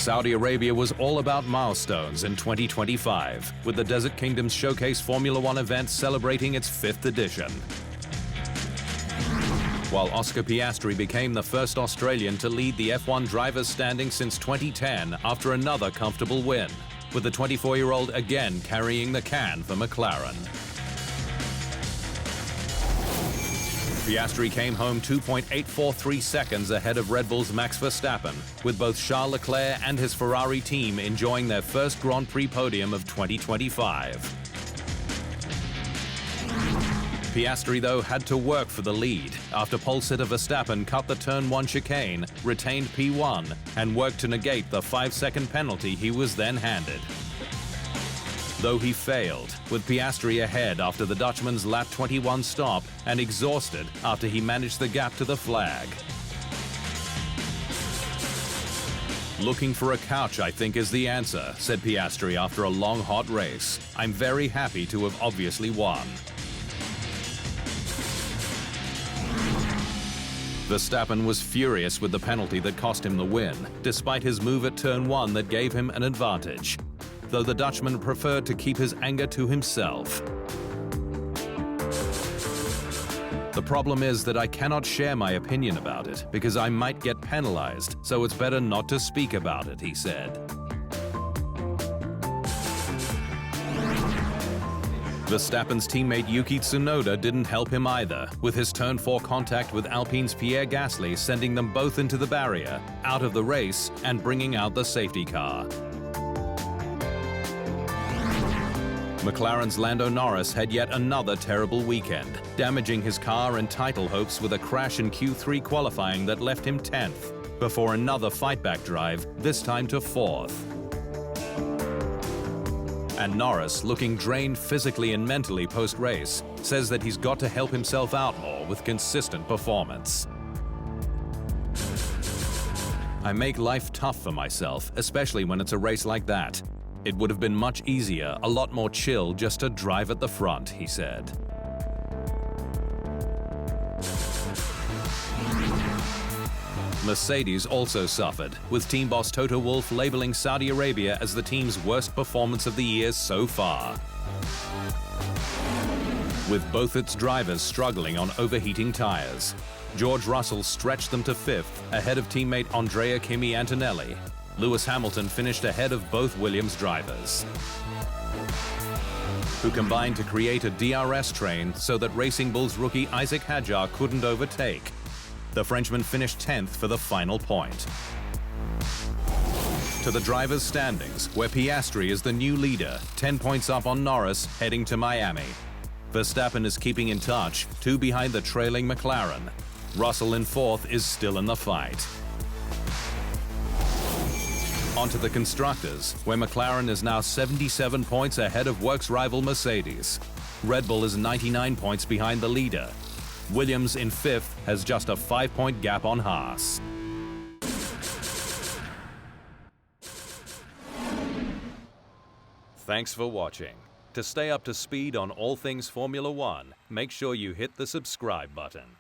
Saudi Arabia was all about milestones in 2025, with the Desert Kingdoms Showcase Formula One event celebrating its 5th edition. While Oscar Piastri became the first Australian to lead the F1 drivers' standing since 2010 after another comfortable win, with the 24-year-old again carrying the can for McLaren. Piastri came home 2.843 seconds ahead of Red Bull's Max Verstappen, with both Charles Leclerc and his Ferrari team enjoying their first Grand Prix podium of 2025. Piastri, though, had to work for the lead after pole sitter Verstappen cut the Turn 1 chicane, retained P1, and worked to negate the 5-second penalty he was then handed. Though he failed, with Piastri ahead after the Dutchman's lap 21 stop and exhausted after he managed the gap to the flag. "Looking for a couch, I think, is the answer," said Piastri after a long, hot race. "I'm very happy to have obviously won." Verstappen was furious with the penalty that cost him the win, despite his move at Turn 1 that gave him an advantage, though the Dutchman preferred to keep his anger to himself. "The problem is that I cannot share my opinion about it because I might get penalized, so it's better not to speak about it," he said. Verstappen's teammate Yuki Tsunoda didn't help him either, with his Turn 4 contact with Alpine's Pierre Gasly sending them both into the barrier, out of the race, and bringing out the safety car. McLaren's Lando Norris had yet another terrible weekend, damaging his car and title hopes with a crash in Q3 qualifying that left him 10th, before another fightback drive, this time to 4th. And Norris, looking drained physically and mentally post-race, says that he's got to help himself out more with consistent performance. "I make life tough for myself, especially when it's a race like that. It would have been much easier, a lot more chill, just to drive at the front," he said. Mercedes also suffered, with team boss Toto Wolff labeling Saudi Arabia as the team's worst performance of the year so far, with both its drivers struggling on overheating tires. George Russell stretched them to 5th, ahead of teammate Andrea Kimi Antonelli. Lewis Hamilton finished ahead of both Williams drivers, who combined to create a DRS train so that Racing Bull's rookie Isaac Hadjar couldn't overtake. The Frenchman finished 10th for the final point. To the drivers' standings, where Piastri is the new leader, 10 points up on Norris, heading to Miami. Verstappen is keeping in touch, 2 behind the trailing McLaren. Russell in 4th is still in the fight. Onto the constructors, where McLaren is now 77 points ahead of works rival Mercedes. Red Bull is 99 points behind the leader. Williams in 5th has just a 5-point gap on Haas. Thanks for watching. To stay up to speed on all things Formula One, make sure you hit the subscribe button.